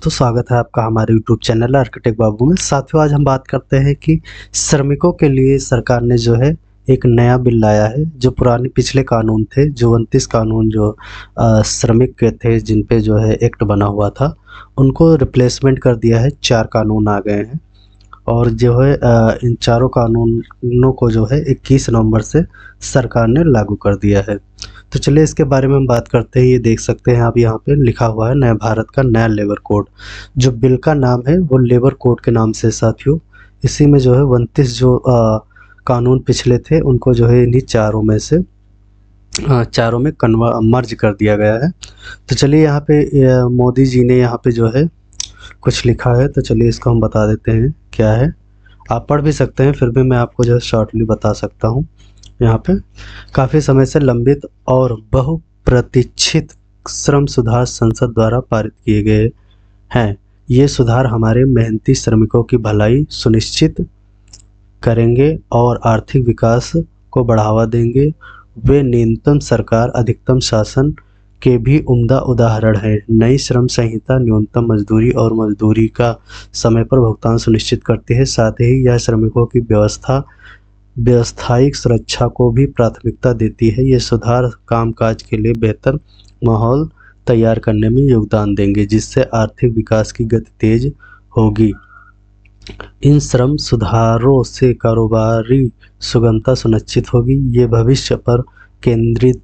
तो स्वागत है आपका हमारे यूट्यूब चैनल आर्किटेक्ट बाबू में। साथियों, आज हम बात करते हैं कि श्रमिकों के लिए सरकार ने जो है एक नया बिल लाया है। जो पुराने पिछले कानून थे, जो 29 कानून जो श्रमिक के थे, जिन पे जो है एक्ट बना हुआ था, उनको रिप्लेसमेंट कर दिया है। 4 कानून आ गए हैं और जो है इन चारों कानूनों को जो है 21 नवंबर से सरकार ने लागू कर दिया है। तो चलिए इसके बारे में हम बात करते हैं। ये देख सकते हैं आप, यहाँ पे लिखा हुआ है नया भारत का नया लेबर कोड। जो बिल का नाम है वो लेबर कोड के नाम से साथियों। इसी में जो है 29 जो कानून पिछले थे, उनको जो है इन्हीं चारों में से चारों में मर्ज कर दिया गया है। तो चलिए यहाँ पे मोदी जी ने यहाँ पे जो है कुछ लिखा है, तो चलिए इसको हम बता देते हैं क्या है। आप पढ़ भी सकते हैं, फिर भी मैं आपको जो है शॉर्टली बता सकता हूँ। यहाँ पे काफ़ी समय से लंबित और बहुप्रतीक्षित श्रम सुधार संसद द्वारा पारित किए गए हैं। ये सुधार हमारे मेहनती श्रमिकों की भलाई सुनिश्चित करेंगे और आर्थिक विकास को बढ़ावा देंगे। वे न्यूनतम सरकार अधिकतम शासन के भी उम्दा उदाहरण हैं। नई श्रम संहिता न्यूनतम मजदूरी और मजदूरी का समय पर भुगतान सुनिश्चित करती है। साथ ही यह श्रमिकों की व्यावसायिक सुरक्षा को भी प्राथमिकता देती है। ये सुधार कामकाज के लिए बेहतर माहौल तैयार करने में योगदान देंगे, जिससे आर्थिक विकास की गति तेज होगी। इन श्रम सुधारों से कारोबारी सुगमता सुनिश्चित होगी। ये भविष्य पर केंद्रित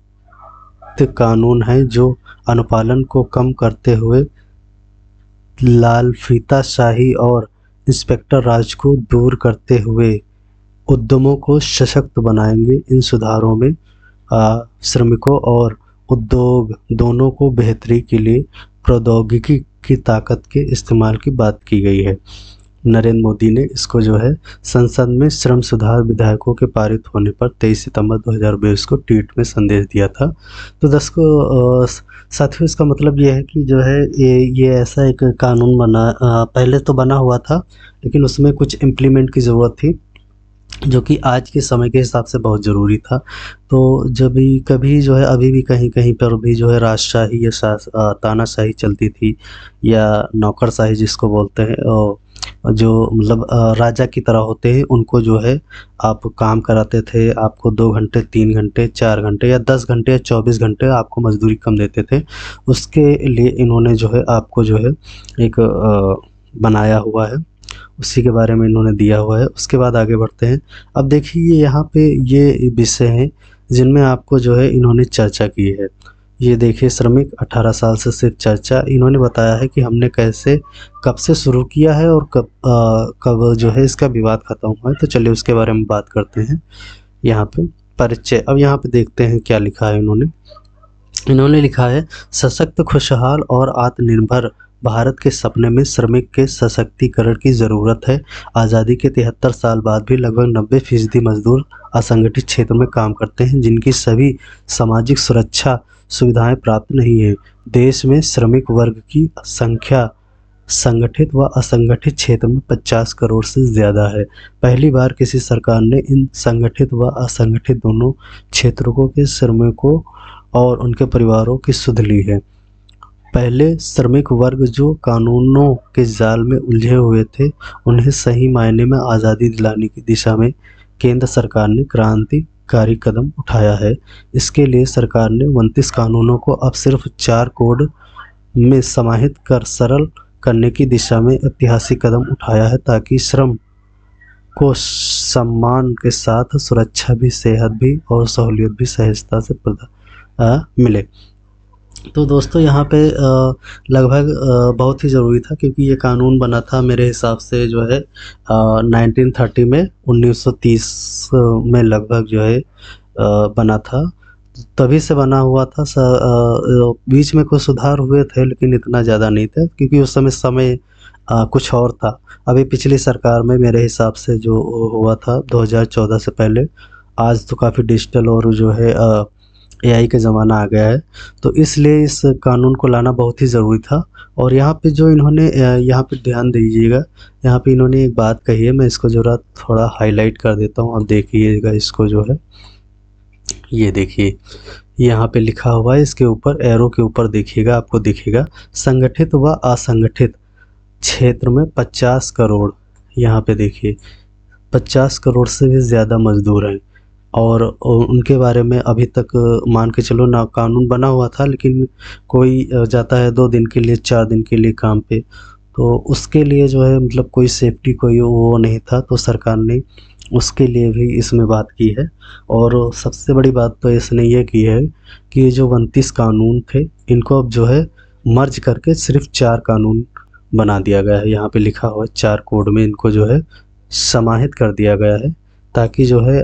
कानून हैं जो अनुपालन को कम करते हुए लालफीताशाही और इंस्पेक्टर राज को दूर करते हुए उद्यमों को सशक्त बनाएंगे। इन सुधारों में श्रमिकों और उद्योग दोनों को बेहतरी के लिए प्रौद्योगिकी की ताकत के इस्तेमाल की बात की गई है। नरेंद्र मोदी ने इसको जो है संसद में श्रम सुधार विधेयकों के पारित होने पर 23 सितंबर 2022 को ट्वीट में संदेश दिया था। तो साथियों, इसका मतलब ये है कि जो है ये ऐसा एक कानून पहले तो बना हुआ था, लेकिन उसमें कुछ इम्प्लीमेंट की ज़रूरत थी, जो कि आज के समय के हिसाब से बहुत ज़रूरी था। तो जब भी कभी जो है, अभी भी कहीं कहीं पर भी जो है राजशाही या तानाशाही चलती थी, या नौकरशाही जिसको बोलते हैं, जो मतलब राजा की तरह होते हैं, उनको जो है आप काम कराते थे। आपको 2 घंटे, 3 घंटे, 4 घंटे या 10 घंटे या 24 घंटे आपको मजदूरी कम देते थे। उसके लिए इन्होंने जो है आपको जो है एक बनाया हुआ है, उसी के बारे में इन्होंने दिया हुआ है। उसके बाद आगे बढ़ते हैं। अब देखिए यहाँ पे ये विषय हैं जिनमें आपको जो है इन्होंने चर्चा की है। ये देखिए, श्रमिक 18 साल से सिर्फ चर्चा। इन्होंने बताया है कि हमने कैसे कब से शुरू किया है और कब जो है इसका विवाद खत्म हुआ है। तो चलिए उसके बारे में बात करते हैं। यहाँ पे परिचय, अब यहाँ पे देखते हैं क्या लिखा है इन्होंने लिखा है, सशक्त, खुशहाल और आत्मनिर्भर भारत के सपने में श्रमिक के सशक्तिकरण की ज़रूरत है। आज़ादी के 73 साल बाद भी लगभग 90% मजदूर असंगठित क्षेत्र में काम करते हैं, जिनकी सभी सामाजिक सुरक्षा सुविधाएं प्राप्त नहीं है। देश में श्रमिक वर्ग की संख्या संगठित व असंगठित क्षेत्र में 50 करोड़ से ज़्यादा है। पहली बार किसी सरकार ने इन संगठित व असंगठित दोनों क्षेत्रों के श्रमिकों और उनके परिवारों की सुध ली है। पहले श्रमिक वर्ग जो कानूनों के जाल में उलझे हुए थे, उन्हें सही मायने में आज़ादी दिलाने की दिशा में केंद्र सरकार ने क्रांतिकारी कदम उठाया है। इसके लिए सरकार ने 29 कानूनों को अब सिर्फ 4 कोड में समाहित कर सरल करने की दिशा में ऐतिहासिक कदम उठाया है, ताकि श्रम को सम्मान के साथ सुरक्षा भी, सेहत भी और सहूलियत भी सहजता से मिले। तो दोस्तों, यहाँ पे लगभग बहुत ही ज़रूरी था, क्योंकि ये कानून बना था मेरे हिसाब से जो है 1930 में, 1930 में लगभग जो है बना था। तभी से बना हुआ था। बीच में कुछ सुधार हुए थे, लेकिन इतना ज़्यादा नहीं था, क्योंकि उस समय कुछ और था। अभी पिछली सरकार में मेरे हिसाब से जो हुआ था 2014 से पहले। आज तो काफ़ी डिजिटल और जो है एआई का ज़माना आ गया है, तो इसलिए इस कानून को लाना बहुत ही ज़रूरी था। और यहाँ पे जो इन्होंने यहाँ पे ध्यान दीजिएगा, यहाँ पे इन्होंने एक बात कही है, मैं इसको ज़रा थोड़ा हाईलाइट कर देता हूँ। अब देखिएगा इसको जो है, ये देखिए यहाँ पे लिखा हुआ है, इसके ऊपर एरो के ऊपर देखिएगा, आपको दिखेगा संगठित व असंगठित क्षेत्र में 50 करोड़, यहाँ पे देखिए 50 करोड़ से भी ज़्यादा मज़दूर हैं और उनके बारे में अभी तक मान के चलो ना कानून बना हुआ था, लेकिन कोई जाता है 2 दिन के लिए 4 दिन के लिए काम पे, तो उसके लिए जो है मतलब कोई सेफ्टी कोई वो नहीं था, तो सरकार ने उसके लिए भी इसमें बात की है। और सबसे बड़ी बात तो इसने ये की है कि ये जो 29 कानून थे इनको अब जो है मर्ज करके सिर्फ 4 कानून बना दिया गया है। यहाँ पे लिखा हुआ है 4 कोड में इनको जो है समाहित कर दिया गया है, ताकि जो है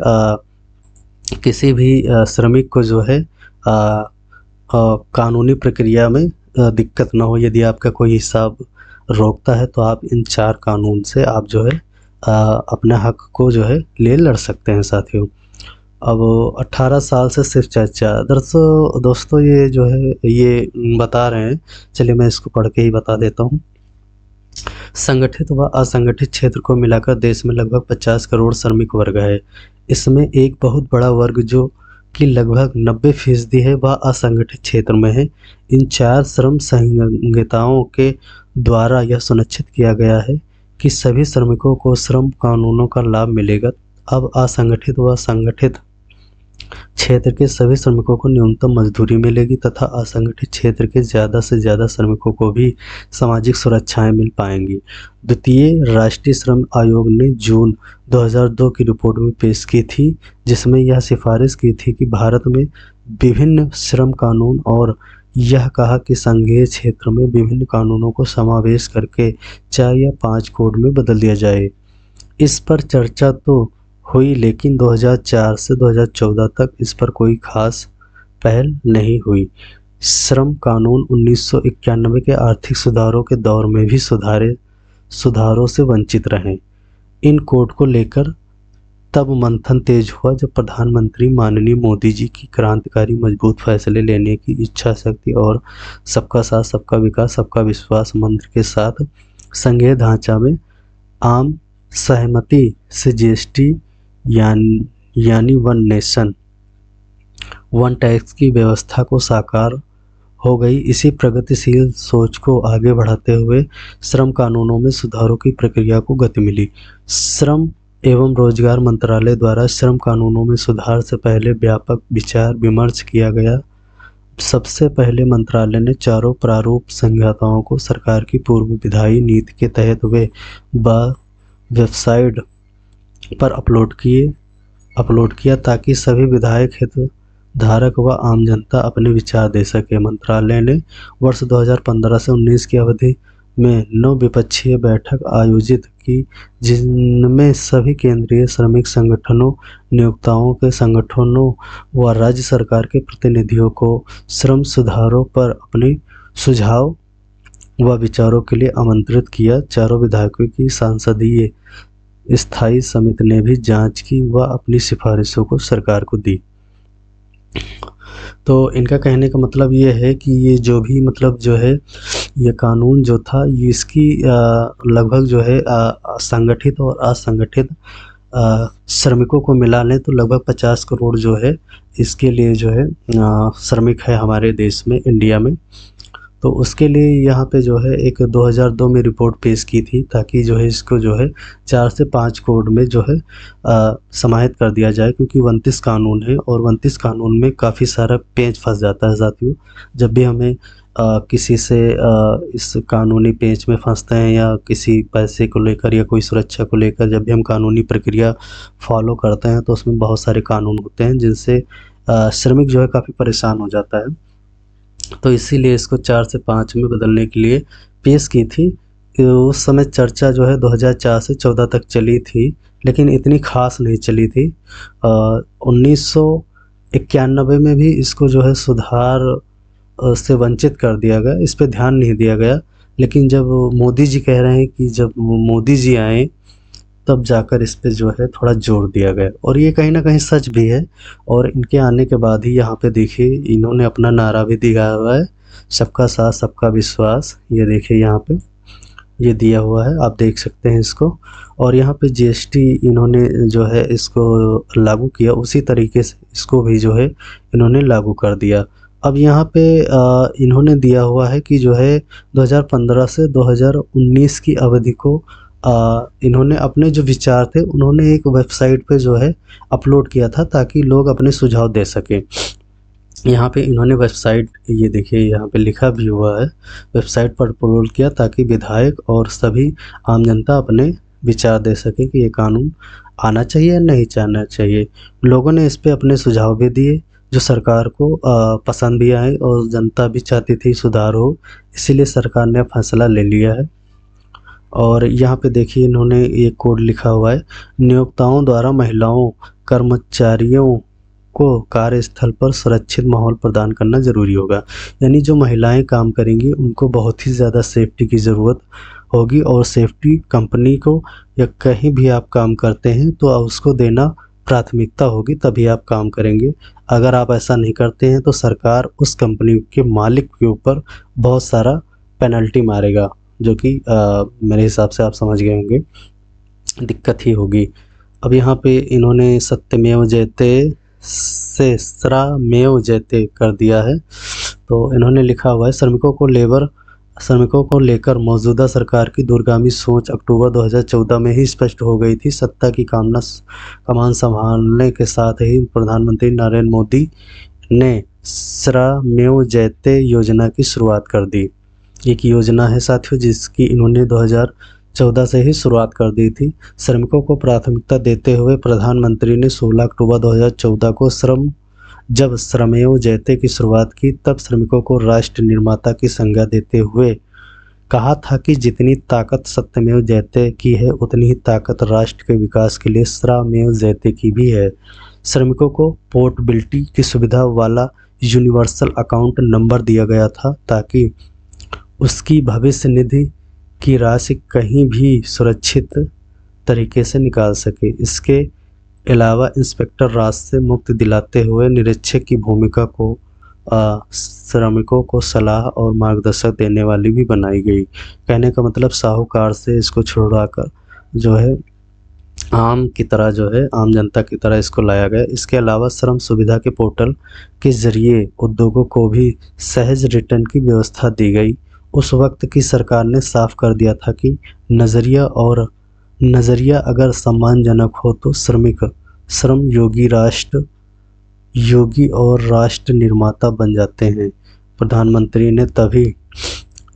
किसी भी श्रमिक को जो है कानूनी प्रक्रिया में दिक्कत ना हो। यदि आपका कोई हिसाब रोकता है तो आप इन 4 कानून से आप जो है अपने हक को जो है ले लड़ सकते हैं साथियों। अब 18 साल से सिर्फ चर्चा, दोस्तों ये जो है ये बता रहे हैं, चलिए मैं इसको पढ़ के ही बता देता हूँ। संगठित व असंगठित क्षेत्र को मिलाकर देश में लगभग 50 करोड़ श्रमिक वर्ग है। इसमें एक बहुत बड़ा वर्ग जो कि लगभग 90% है वह असंगठित क्षेत्र में है। इन 4 श्रम संहिताओं के द्वारा यह सुनिश्चित किया गया है कि सभी श्रमिकों को श्रम कानूनों का लाभ मिलेगा। अब असंगठित व संगठित क्षेत्र के सभी श्रमिकों को न्यूनतम मजदूरी मिलेगी तथा असंगठित क्षेत्र के ज़्यादा से ज़्यादा श्रमिकों को भी सामाजिक सुरक्षाएं मिल पाएंगी। द्वितीय राष्ट्रीय श्रम आयोग ने जून 2002 की रिपोर्ट में पेश की थी, जिसमें यह सिफारिश की थी कि भारत में विभिन्न श्रम कानून और यह कहा कि संघीय क्षेत्र में विभिन्न कानूनों को समावेश करके 4 या 5 कोड में बदल दिया जाए। इस पर चर्चा तो हुई, लेकिन 2004 से 2014 तक इस पर कोई खास पहल नहीं हुई। श्रम कानून 1991 के आर्थिक सुधारों के दौर में भी सुधारों से वंचित रहे। इन कोड को लेकर तब मंथन तेज हुआ जब प्रधानमंत्री माननीय मोदी जी की क्रांतिकारी मजबूत फैसले लेने की इच्छा शक्ति और सबका साथ सबका विकास सबका विश्वास मंत्र के साथ संघीय ढांचा में आम सहमति से जीएसटी यानी वन नेशन वन टैक्स की व्यवस्था को साकार हो गई। इसी प्रगतिशील सोच को आगे बढ़ाते हुए श्रम कानूनों में सुधारों की प्रक्रिया को गति मिली। श्रम एवं रोजगार मंत्रालय द्वारा श्रम कानूनों में सुधार से पहले व्यापक विचार विमर्श किया गया। सबसे पहले मंत्रालय ने चारों प्रारूप संहिताओं को सरकार की पूर्व विधायी नीति के तहत वे वेबसाइट पर अपलोड किया ताकि सभी विधायक हितधारक व आम जनता अपने विचार दे सके। मंत्रालय ने वर्ष 2015 से 19 की अवधि में 9 विपक्षीय बैठक आयोजित की, जिनमें सभी केंद्रीय श्रमिक संगठनों, नियोक्ताओं के संगठनों व राज्य सरकार के प्रतिनिधियों को श्रम सुधारों पर अपने सुझाव व विचारों के लिए आमंत्रित किया। चारों विधायकों की सांसदीय स्थायी समिति ने भी जांच की व अपनी सिफारिशों को सरकार को दी। तो इनका कहने का मतलब ये है कि ये जो भी मतलब जो है ये कानून जो था ये इसकी लगभग जो है संगठित और असंगठित श्रमिकों को मिला लें तो लगभग 50 करोड़ जो है इसके लिए जो है श्रमिक है हमारे देश में, इंडिया में। तो उसके लिए यहाँ पे जो है एक 2002 में रिपोर्ट पेश की थी ताकि जो है इसको जो है 4 से 5 कोड में जो है समाहित कर दिया जाए, क्योंकि 29 कानून है और 29 कानून में काफ़ी सारा पेच फंस जाता है साथियों। जब भी हमें किसी से इस कानूनी पेच में फंसते हैं या किसी पैसे को लेकर या कोई सुरक्षा को लेकर जब भी हम कानूनी प्रक्रिया फॉलो करते हैं तो उसमें बहुत सारे कानून होते हैं जिनसे श्रमिक जो है काफ़ी परेशान हो जाता है। तो इसीलिए इसको 4 से 5 में बदलने के लिए पेश की थी। उस समय चर्चा जो है 2004 से 14 तक चली थी, लेकिन इतनी खास नहीं चली थी। 1991 में भी इसको जो है सुधार से वंचित कर दिया गया, इस पे ध्यान नहीं दिया गया। लेकिन जब मोदी जी कह रहे हैं कि जब मोदी जी आए तब जाकर इस पे जो है थोड़ा जोर दिया गया, और ये कहीं ना कहीं सच भी है। और इनके आने के बाद ही यहाँ पे देखिए इन्होंने अपना नारा भी दिया हुआ है, सबका साथ सबका विश्वास। ये देखिए यहाँ पे ये दिया हुआ है, आप देख सकते हैं इसको। और यहाँ पे जीएसटी इन्होंने जो है इसको लागू किया, उसी तरीके से इसको भी जो है इन्होंने लागू कर दिया। अब यहाँ पे इन्होंने दिया हुआ है कि जो है 2015 से 2019 की अवधि को इन्होंने अपने जो विचार थे उन्होंने एक वेबसाइट पे जो है अपलोड किया था ताकि लोग अपने सुझाव दे सकें। यहाँ पे इन्होंने वेबसाइट, ये देखिए यहाँ पे लिखा भी हुआ है, वेबसाइट पर अपलोड किया ताकि विधायक और सभी आम जनता अपने विचार दे सके कि ये कानून आना चाहिए या नहीं आना चाहिए। लोगों ने इस पे अपने सुझाव भी दिए जो सरकार को पसंद भी आए और जनता भी चाहती थी सुधार हो, इसीलिए सरकार ने फैसला ले लिया है। और यहाँ पे देखिए इन्होंने एक कोड लिखा हुआ है, नियोक्ताओं द्वारा महिलाओं कर्मचारियों को कार्यस्थल पर सुरक्षित माहौल प्रदान करना ज़रूरी होगा। यानी जो महिलाएं काम करेंगी उनको बहुत ही ज़्यादा सेफ्टी की ज़रूरत होगी और सेफ्टी कंपनी को या कहीं भी आप काम करते हैं तो उसको देना प्राथमिकता होगी, तभी आप काम करेंगे। अगर आप ऐसा नहीं करते हैं तो सरकार उस कंपनी के मालिक के ऊपर बहुत सारा पेनल्टी मारेगा, जो कि मेरे हिसाब से आप समझ गए होंगे, दिक्कत ही होगी। अब यहाँ पे इन्होंने सत्यमेव जयते से श्रमेव जयते कर दिया है। तो इन्होंने लिखा हुआ है, श्रमिकों को लेकर मौजूदा सरकार की दूरगामी सोच अक्टूबर 2014 में ही स्पष्ट हो गई थी। सत्ता की कमान संभालने के साथ ही प्रधानमंत्री नरेंद्र मोदी ने श्रमेव जयते योजना की शुरुआत कर दी। एक योजना है साथियों जिसकी इन्होंने 2014 से ही शुरुआत कर दी थी। श्रमिकों को प्राथमिकता देते हुए प्रधानमंत्री ने 16 अक्टूबर 2014 को जब श्रमेव जयते की शुरुआत की, तब श्रमिकों को राष्ट्र निर्माता की संज्ञा देते हुए कहा था कि जितनी ताकत सत्यमेव जयते की है उतनी ही ताकत राष्ट्र के विकास के लिए श्रमेव जयते की भी है। श्रमिकों को पोर्टेबिलिटी की सुविधा वाला यूनिवर्सल अकाउंट नंबर दिया गया था ताकि उसकी भविष्य निधि की राशि कहीं भी सुरक्षित तरीके से निकाल सके। इसके अलावा इंस्पेक्टर राज से मुक्ति दिलाते हुए निरीक्षक की भूमिका को श्रमिकों को सलाह और मार्गदर्शन देने वाली भी बनाई गई। कहने का मतलब साहूकार से इसको छुड़ाकर जो है आम की तरह जो है आम जनता की तरह इसको लाया गया। इसके अलावा श्रम सुविधा के पोर्टल के जरिए उद्योगों को भी सहज रिटर्न की व्यवस्था दी गई। उस वक्त की सरकार ने साफ कर दिया था कि नज़रिया अगर सम्मानजनक हो तो श्रम योगी और राष्ट्र निर्माता बन जाते हैं। प्रधानमंत्री ने तभी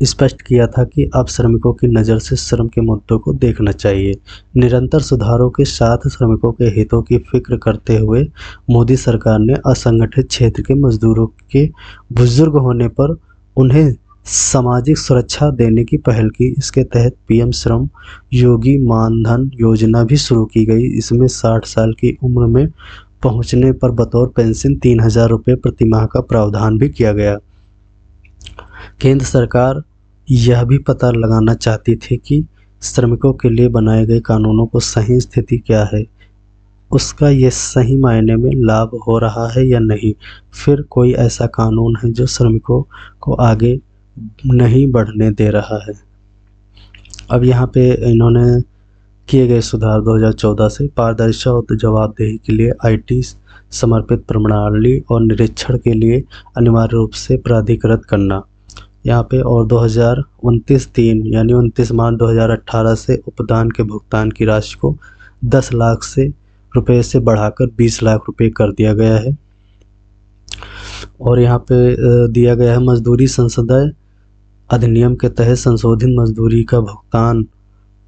स्पष्ट किया था कि अब श्रमिकों की नज़र से श्रम के मुद्दों को देखना चाहिए। निरंतर सुधारों के साथ श्रमिकों के हितों की फिक्र करते हुए मोदी सरकार ने असंगठित क्षेत्र के मजदूरों के बुजुर्ग होने पर उन्हें सामाजिक सुरक्षा देने की पहल की। इसके तहत पीएम श्रम योगी मानधन योजना भी शुरू की गई। इसमें 60 साल की उम्र में पहुंचने पर बतौर पेंशन 3000 रुपये प्रति माह का प्रावधान भी किया गया। केंद्र सरकार यह भी पता लगाना चाहती थी कि श्रमिकों के लिए बनाए गए कानूनों को सही स्थिति क्या है, उसका ये सही मायने में लाभ हो रहा है या नहीं, फिर कोई ऐसा कानून है जो श्रमिकों को आगे नहीं बढ़ने दे रहा है। अब यहाँ पे इन्होंने किए गए सुधार 2014 से पारदर्शिता और जवाबदेही के लिए आईटी समर्पित प्रणाली और निरीक्षण के लिए अनिवार्य रूप से प्राधिकृत करना यहाँ पे, और 2029-3 यानी 29 मार्च 2018 से उपदान के भुगतान की राशि को 10 लाख रुपए से बढ़ाकर 20 लाख रुपए कर दिया गया है। और यहाँ पे दिया गया है मजदूरी संसदीय अधिनियम के तहत संशोधित मजदूरी का भुगतान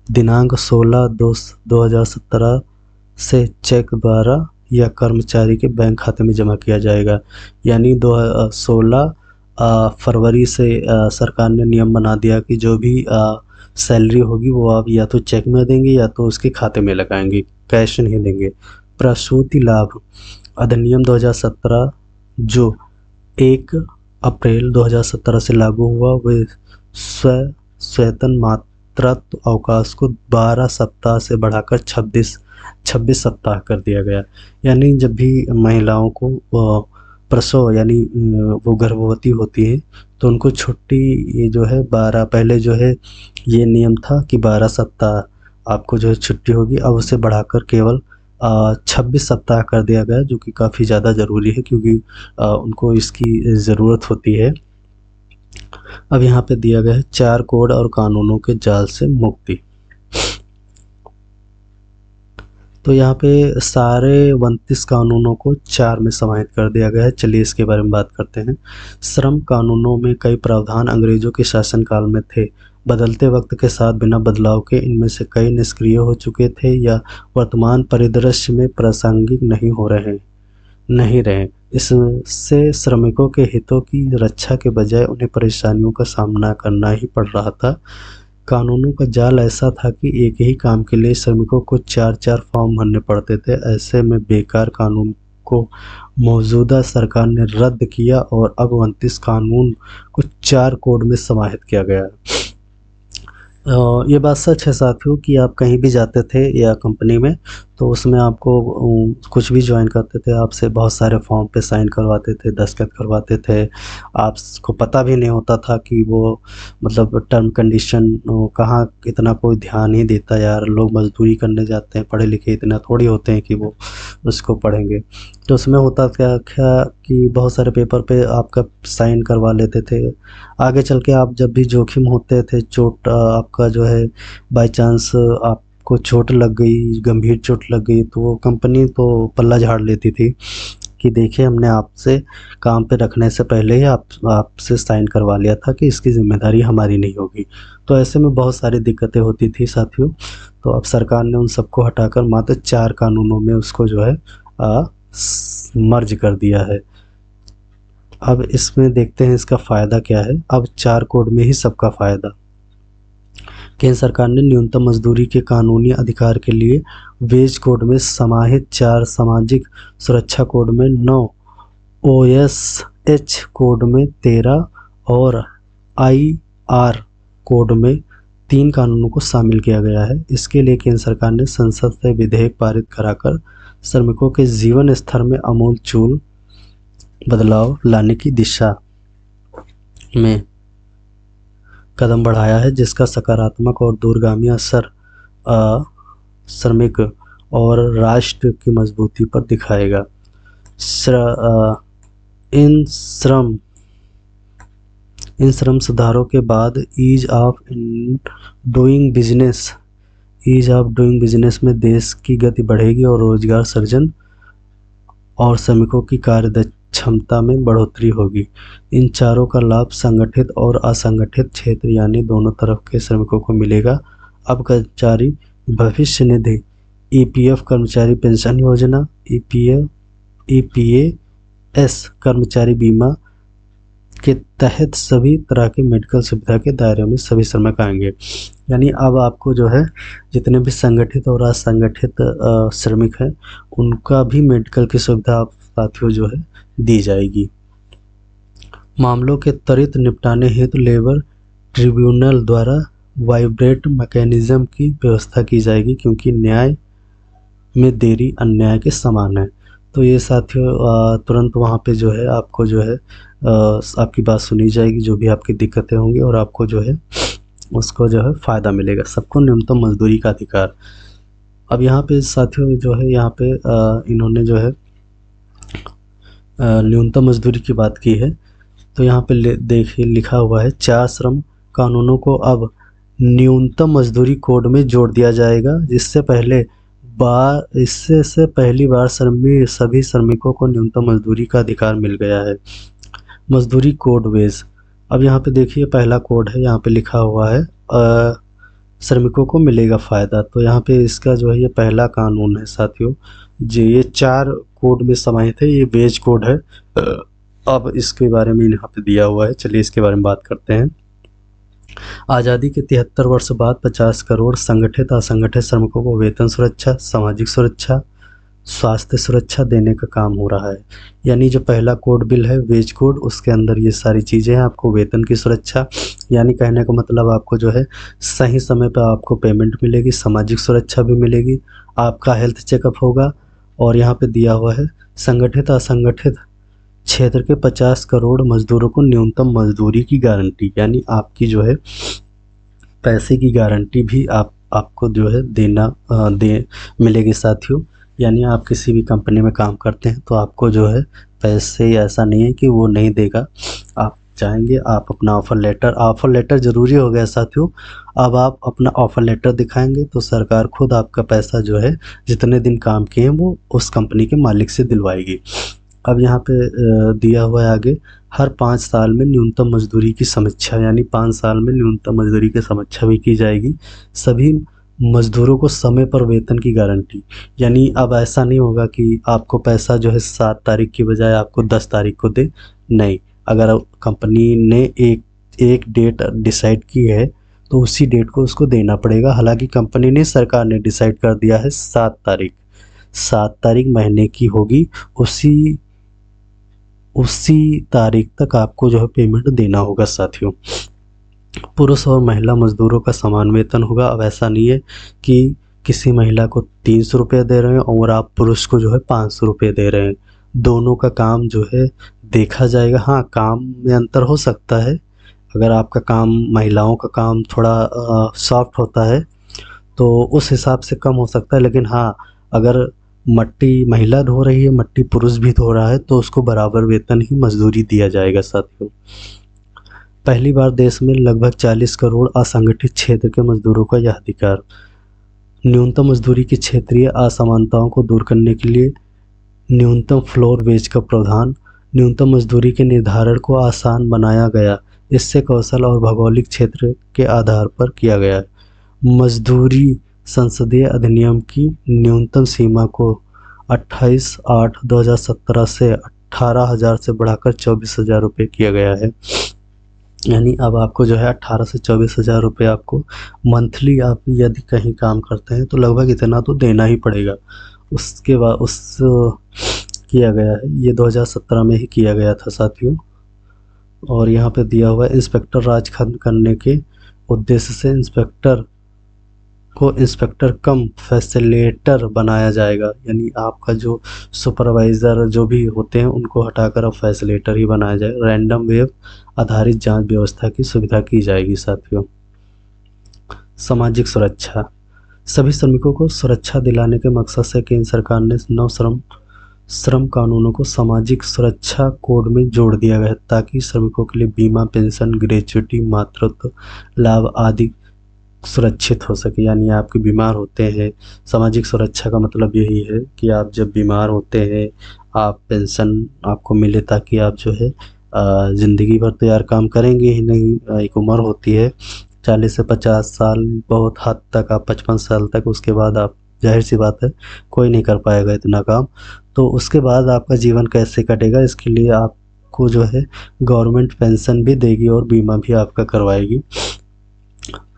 दिनांक 16/2/2017 से चेक द्वारा या कर्मचारी के बैंक खाते में जमा किया जाएगा। यानी 16 फरवरी से सरकार ने नियम बना दिया कि जो भी सैलरी होगी वो आप या तो चेक में देंगे या तो उसके खाते में लगाएंगे, कैश नहीं देंगे। प्रसूति लाभ अधिनियम 2017 जो 1 अप्रैल 2017 से लागू हुआ, वे स्वतंत्र मातृत्व अवकाश को 12 सप्ताह से बढ़ाकर 26 सप्ताह कर दिया गया। यानी जब भी महिलाओं को प्रसव यानी वो गर्भवती होती है तो उनको छुट्टी ये जो है 12, पहले जो है ये नियम था कि 12 सप्ताह आपको जो है छुट्टी होगी, अब उसे बढ़ाकर केवल 26 सप्ताह कर दिया गया, जो कि काफ़ी ज़्यादा ज़रूरी है क्योंकि उनको इसकी ज़रूरत होती है। अब यहाँ पे दिया गया है 4 कोड और कानूनों के जाल से मुक्ति। तो यहाँ पे सारे 29 कानूनों को 4 में समाहित कर दिया गया है। चलिए इसके बारे में बात करते हैं। श्रम कानूनों में कई प्रावधान अंग्रेजों के शासनकाल में थे। बदलते वक्त के साथ बिना बदलाव के इनमें से कई निष्क्रिय हो चुके थे या वर्तमान परिदृश्य में प्रासंगिक नहीं रहे। इससे श्रमिकों के हितों की रक्षा के बजाय उन्हें परेशानियों का सामना करना ही पड़ रहा था। कानूनों का जाल ऐसा था कि एक ही काम के लिए श्रमिकों को 4-4 फॉर्म भरने पड़ते थे। ऐसे में बेकार कानून को मौजूदा सरकार ने रद्द किया और अब 29 कानून को 4 कोड में समाहित किया गया। ये बात सच है साथियों कि आप कहीं भी जाते थे या कंपनी में, तो उसमें आपको कुछ भी ज्वाइन करते थे, आपसे बहुत सारे फॉर्म पे साइन करवाते थे, दस्तखत करवाते थे। आपको पता भी नहीं होता था कि वो मतलब टर्म कंडीशन कहाँ, इतना कोई ध्यान नहीं देता यार। लोग मजदूरी करने जाते हैं, पढ़े लिखे इतना थोड़ी होते हैं कि वो उसको पढ़ेंगे। तो उसमें होता क्या क्या कि बहुत सारे पेपर पे आपका साइन करवा लेते थे। आगे चल के आप जब भी जोखिम होते थे, चोट आपका जो है बाय चांस आपको चोट लग गई, गंभीर चोट लग गई, तो वो कंपनी तो पल्ला झाड़ लेती थी कि देखिए हमने आपसे काम पे रखने से पहले ही आपसे साइन करवा लिया था कि इसकी जिम्मेदारी हमारी नहीं होगी। तो ऐसे में बहुत सारी दिक्कतें होती थी साथियों। तो अब सरकार ने उन सबको हटाकर मात्र 4 कानूनों में उसको जो है मर्ज कर दिया है। अब इसमें देखते हैं इसका फ़ायदा क्या है। अब 4 कोड में ही सबका फ़ायदा। केंद्र सरकार ने न्यूनतम मजदूरी के कानूनी अधिकार के लिए वेज कोड में समाहित 4, सामाजिक सुरक्षा कोड में 9, OSH कोड में 13 और IR कोड में 3 कानूनों को शामिल किया गया है। इसके लिए केंद्र सरकार ने संसद से विधेयक पारित कराकर श्रमिकों के जीवन स्तर में आमूल-चूल बदलाव लाने की दिशा में कदम बढ़ाया है, जिसका सकारात्मक और दूरगामी असर श्रमिक और राष्ट्र की मजबूती पर दिखाएगा। इन श्रम सुधारों के बाद ईज ऑफ डूइंग बिजनेस में देश की गति बढ़ेगी और रोजगार सृजन और श्रमिकों की कार्यक्षमता में बढ़ोतरी होगी। इन चारों का लाभ संगठित और असंगठित क्षेत्र यानी दोनों तरफ के श्रमिकों को मिलेगा। अब कर्मचारी भविष्य निधि, EPF कर्मचारी पेंशन योजना, EPAS कर्मचारी बीमा के तहत सभी तरह के मेडिकल सुविधा के दायरे में सभी श्रमिक आएंगे। यानी अब आपको जो है जितने भी संगठित और असंगठित श्रमिक हैं उनका भी मेडिकल की सुविधा आप साथियों जो है दी जाएगी। मामलों के त्वरित निपटाने हेतु लेबर ट्रिब्यूनल द्वारा वाइब्रेट मैकेनिज्म की व्यवस्था की जाएगी, क्योंकि न्याय में देरी अन्याय के समान है। तो ये साथियों तुरंत वहाँ पे जो है आपको जो है आपकी बात सुनी जाएगी, जो भी आपकी दिक्कतें होंगी, और आपको जो है उसको जो है फ़ायदा मिलेगा। सबको न्यूनतम मजदूरी का अधिकार। अब यहाँ पे साथियों जो है यहाँ पे इन्होंने जो है न्यूनतम मजदूरी की बात की है। तो यहाँ पे देखिए लिखा हुआ है 4 श्रम कानूनों को अब न्यूनतम मजदूरी कोड में जोड़ दिया जाएगा, इससे पहली बार सभी श्रमिकों को न्यूनतम मजदूरी का अधिकार मिल गया है। मजदूरी कोड वेज। अब यहाँ पे देखिए पहला कोड है, यहाँ पे लिखा हुआ है श्रमिकों को मिलेगा फ़ायदा। तो यहाँ पे इसका जो है ये पहला कानून है साथियों, जो ये 4 कोड में समाहित है, ये वेज कोड है। अब इसके बारे में यहाँ पे दिया हुआ है, चलिए इसके बारे में बात करते हैं। आज़ादी के 73 वर्ष बाद 50 करोड़ संगठित असंगठित श्रमिकों को वेतन सुरक्षा, सामाजिक सुरक्षा, स्वास्थ्य सुरक्षा देने का काम हो रहा है। यानी जो पहला कोड बिल है वेज कोड, उसके अंदर ये सारी चीज़ें हैं। आपको वेतन की सुरक्षा, यानी कहने का मतलब आपको जो है सही समय पर आपको पेमेंट मिलेगी, सामाजिक सुरक्षा भी मिलेगी, आपका हेल्थ चेकअप होगा। और यहाँ पे दिया हुआ है संगठित असंगठित क्षेत्र के 50 करोड़ मजदूरों को न्यूनतम मजदूरी की गारंटी, यानी आपकी जो है पैसे की गारंटी भी आपको जो है मिलेगी साथियों। यानी आप किसी भी कंपनी में काम करते हैं तो आपको जो है पैसे, ऐसा नहीं है कि वो नहीं देगा। आप चाहेंगे आप अपना ऑफ़र लेटर ज़रूरी हो गया साथियों। अब आप अपना ऑफ़र लेटर दिखाएंगे तो सरकार खुद आपका पैसा जो है जितने दिन काम किए हैं वो उस कंपनी के मालिक से दिलवाएगी। अब यहाँ पे दिया हुआ है आगे, हर 5 साल में न्यूनतम मजदूरी की समीक्षा, यानी 5 साल में न्यूनतम मजदूरी की समीक्षा भी की जाएगी। सभी मजदूरों को समय पर वेतन की गारंटी, यानी अब ऐसा नहीं होगा कि आपको पैसा जो है 7 तारीख की बजाय आपको 10 तारीख को दे, नहीं। अगर कंपनी ने एक डेट डिसाइड की है तो उसी डेट को उसको देना पड़ेगा। हालांकि कंपनी ने, सरकार ने डिसाइड कर दिया है 7 तारीख महीने की होगी, उसी तारीख तक आपको जो है पेमेंट देना होगा साथियों। पुरुष और महिला मजदूरों का समान वेतन होगा। अब ऐसा नहीं है कि किसी महिला को 300 रुपये दे रहे हैं और आप पुरुष को जो है 500 रुपये दे रहे हैं। दोनों का काम जो है देखा जाएगा। हाँ, काम में अंतर हो सकता है। अगर आपका काम, महिलाओं का काम थोड़ा सॉफ्ट होता है तो उस हिसाब से कम हो सकता है, लेकिन हाँ, अगर मट्टी महिला ढो रही है, मट्टी पुरुष भी धो रहा है तो उसको बराबर वेतन ही मजदूरी दिया जाएगा साथियों। पहली बार देश में लगभग 40 करोड़ असंगठित क्षेत्र के मजदूरों का यह अधिकार। न्यूनतम मजदूरी की क्षेत्रीय असमानताओं को दूर करने के लिए न्यूनतम फ्लोर वेज का प्रावधान, न्यूनतम मजदूरी के निर्धारण को आसान बनाया गया। इससे कौशल और भौगोलिक क्षेत्र के आधार पर किया गया है। मजदूरी संसदीय अधिनियम की न्यूनतम सीमा को 28/8/2017 से 18,000 से बढ़ाकर 24,000 रुपये किया गया है। यानी अब आपको जो है 18 से 24,000 रुपये आपको मंथली, आप यदि कहीं काम करते हैं तो लगभग इतना तो देना ही पड़ेगा। उसके बाद किया गया है, ये 2017 में ही किया गया था साथियों। और यहाँ पे दिया हुआ है, इंस्पेक्टर राज खत्म करने के उद्देश्य से इंस्पेक्टर कम फैसिलिटेटर बनाया जाएगा। यानी आपका जो सुपरवाइज़र जो भी होते हैं उनको हटाकर अब फैसिलिटेटर ही बनाया जाए। रैंडम वेव आधारित जांच व्यवस्था की सुविधा की जाएगी साथियों। सामाजिक सुरक्षा, सभी श्रमिकों को सुरक्षा दिलाने के मकसद से केंद्र सरकार ने 9 श्रम कानूनों को सामाजिक सुरक्षा कोड में जोड़ दिया गया है, ताकि श्रमिकों के लिए बीमा, पेंशन, ग्रेच्युटी, मातृत्व लाभ आदि सुरक्षित हो सके। यानी आपके बीमार होते हैं, सामाजिक सुरक्षा का मतलब यही है कि आप जब बीमार होते हैं आप पेंशन आपको मिले, ताकि आप जो है ज़िंदगी भर तो यार काम करेंगे ही नहीं। एक उम्र होती है 40 से 50 साल, बहुत हद तक आप 55 साल तक, उसके बाद आप, जाहिर सी बात है कोई नहीं कर पाएगा इतना काम। तो उसके बाद आपका जीवन कैसे कटेगा, इसके लिए आपको जो है गवर्नमेंट पेंशन भी देगी और बीमा भी आपका करवाएगी।